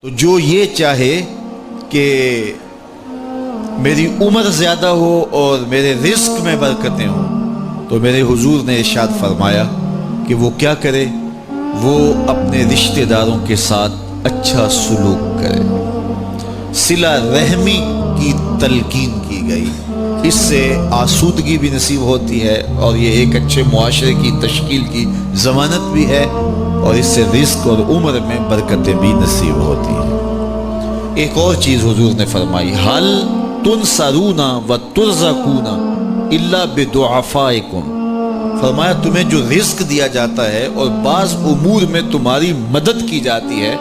تو جو یہ چاہے کہ میری عمر زیادہ ہو اور میرے رزق میں برکتیں ہوں، تو میرے حضور نے ارشاد فرمایا کہ وہ کیا کرے، وہ اپنے رشتہ داروں کے ساتھ اچھا سلوک کرے۔ صلہ رحمی کی تلقین کی گئی، اس سے آسودگی بھی نصیب ہوتی ہے اور یہ ایک اچھے معاشرے کی تشکیل کی ضمانت بھی ہے، اور اس سے رزق اور عمر میں برکتیں بھی نصیب ہوتی ہیں۔ ایک اور چیز حضور نے فرمائی، حل تنصرون وترزقون الا بدعفائکم، فرمایا تمہیں جو رزق دیا جاتا ہے اور بعض امور میں تمہاری مدد کی جاتی ہے،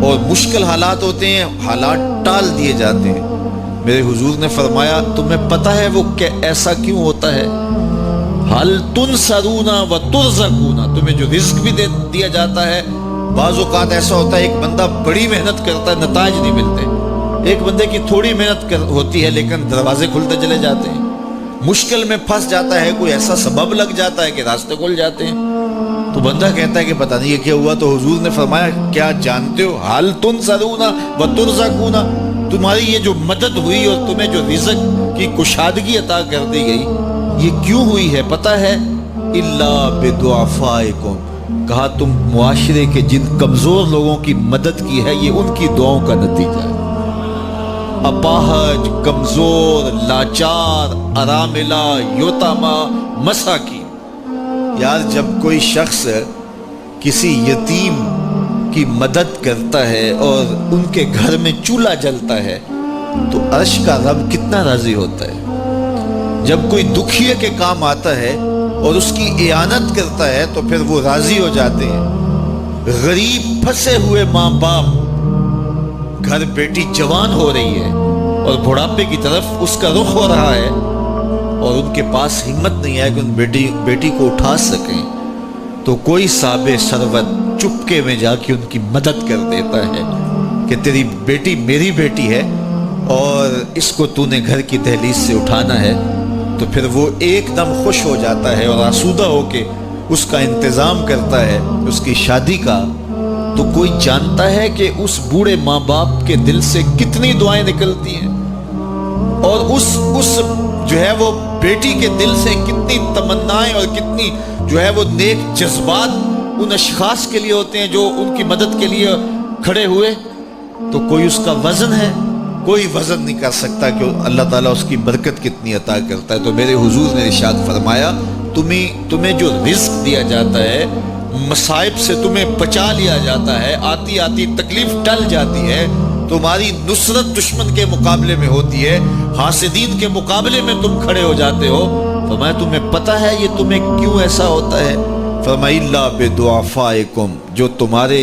اور مشکل حالات ہوتے ہیں، حالات ٹال دیے جاتے ہیں، میرے حضور نے فرمایا تمہیں پتہ ہے وہ ایسا کیوں ہوتا ہے؟ حل تنصرون وترزقون، تمہیں جو رزق بھی دیا جاتا ہے، بعض اوقات ایسا ہوتا ہے ایک بندہ بڑی محنت کرتا ہے، نتائج نہیں ملتے، ایک بندے کی تھوڑی محنت ہوتی ہے لیکن دروازے کھلتے چلے جاتے ہیں، مشکل میں پھنس جاتا ہے، کوئی ایسا سبب لگ جاتا ہے کہ راستے کھل جاتے ہیں، تو بندہ کہتا ہے کہ پتہ نہیں یہ کیا ہوا، تو حضور نے فرمایا کیا جانتے ہو، حل تنصرون وترزقون، تمہاری یہ جو مدد ہوئی اور تمہیں جو رزق کی کشادگی عطا کر دی گئی، یہ کیوں ہوئی ہے پتہ ہے؟ الا بدعفائکم، کہا تم معاشرے کے جن کمزور لوگوں کی مدد کی ہے، یہ ان کی دعاؤں کا نتیجہ ہے۔ اپاہج، کمزور، لاچار، اراملہ، یتامہ، مساکین، یار جب کوئی شخص کسی یتیم کی مدد کرتا ہے اور ان کے گھر میں چولہا جلتا ہے تو عرش کا رب کتنا راضی ہوتا ہے۔ جب کوئی دکھیے کے کام آتا ہے اور اس کی اعانت کرتا ہے تو پھر وہ راضی ہو جاتے ہیں۔ غریب پھنسے ہوئے ماں باپ، گھر بیٹی جوان ہو رہی ہے اور بڑھاپے کی طرف اس کا رخ ہو رہا ہے اور ان کے پاس ہمت نہیں ہے کہ ان بیٹی کو اٹھا سکیں، تو کوئی صاحب ثروت چپکے میں جا کے ان کی مدد کر دیتا ہے کہ تیری بیٹی میری بیٹی ہے اور اس کو تو نے گھر کی دہلیز سے اٹھانا ہے، تو پھر وہ ایک دم خوش ہو جاتا ہے اور آسودہ ہو کے اس کا انتظام کرتا ہے اس کی شادی کا۔ تو کوئی جانتا ہے کہ اس بوڑھے ماں باپ کے دل سے کتنی دعائیں نکلتی ہیں، اور اس جو ہے وہ بیٹی کے دل سے کتنی تمنائیں اور کتنی جو ہے وہ نیک جذبات ان اشخاص کے لیے ہوتے ہیں جو ان کی مدد کے لیے کھڑے ہوئے، تو کوئی اس کا وزن ہے؟ کوئی وزن نہیں کر سکتا کہ اللہ تعالیٰ اس کی برکت کتنی عطا کرتا ہے۔ تو میرے حضور نے ارشاد فرمایا تمہیں جو رزق دیا جاتا ہے، مصائب سے تمہیں بچا لیا جاتا ہے، آتی آتی تکلیف ٹل جاتی ہے، تمہاری نصرت دشمن کے مقابلے میں ہوتی ہے، حاسدین کے مقابلے میں تم کھڑے ہو جاتے ہو، فرمایا تمہیں پتہ ہے یہ تمہیں کیوں ایسا ہوتا ہے؟ فرمایا الا بدعفائکم، جو تمہارے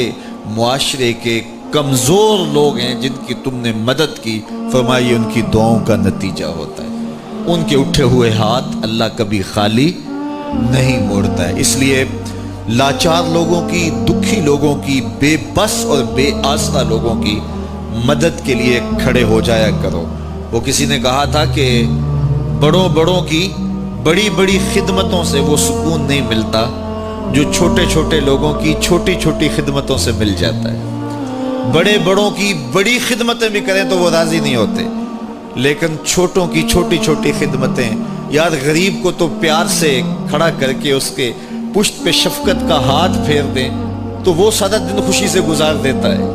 معاشرے کے کمزور لوگ ہیں جن کی تم نے مدد کی، فرمایا یہ ان کی دعاؤں کا نتیجہ ہوتا ہے، ان کے اٹھے ہوئے ہاتھ اللہ کبھی خالی نہیں موڑتا ہے۔ اس لیے لاچار لوگوں کی، دکھی لوگوں کی، بے بس اور بے آسرا لوگوں کی مدد کے لیے کھڑے ہو جایا کرو۔ وہ کسی نے کہا تھا کہ بڑوں کی بڑی بڑی خدمتوں سے وہ سکون نہیں ملتا جو چھوٹے چھوٹے لوگوں کی چھوٹی چھوٹی خدمتوں سے مل جاتا ہے۔ بڑوں کی بڑی خدمتیں بھی کریں تو وہ راضی نہیں ہوتے، لیکن چھوٹوں کی چھوٹی چھوٹی خدمتیں، یار غریب کو تو پیار سے کھڑا کر کے اس کے پشت پہ شفقت کا ہاتھ پھیر دیں تو وہ سارا دن خوشی سے گزار دیتا ہے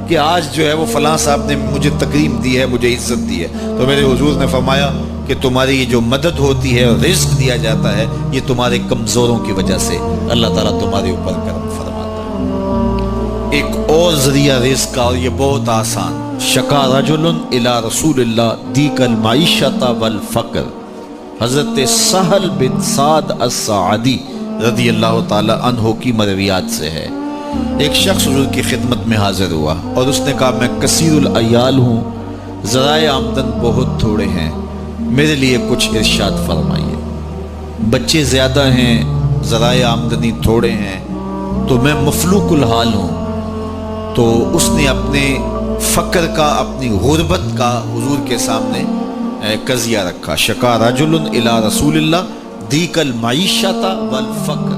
کہ آج جو ہے وہ فلاں صاحب نے مجھے تکریم دی ہے، مجھے عزت دی ہے۔ تو میرے حضور نے فرمایا کہ تمہاری یہ جو مدد ہوتی ہے اور رزق دیا جاتا ہے، یہ تمہارے کمزوروں کی وجہ سے اللہ تعالیٰ تمہارے اوپر کرم فرماتا ہے۔ ایک اور ذریعہ رزق کا، اور یہ بہت آسان، شکا رجل الی رسول اللہ دیک المعیشۃ والفقر، حضرت سہل بن سعد الساعدی رضی اللہ تعالی عنہ کی مرویات سے ہے۔ ایک شخص حضور کی خدمت میں حاضر ہوا اور اس نے کہا میں کثیر العیال ہوں، ذرائع آمدن بہت تھوڑے ہیں، میرے لیے کچھ ارشاد فرمائیے، بچے زیادہ ہیں، ذرائع آمدنی تھوڑے ہیں، تو میں مفلوق الحال ہوں۔ تو اس نے اپنے فقر کا، اپنی غربت کا حضور کے سامنے قضیہ رکھا۔ شکا رجل الی رسول اللہ دیک المعیشۃ والفقر،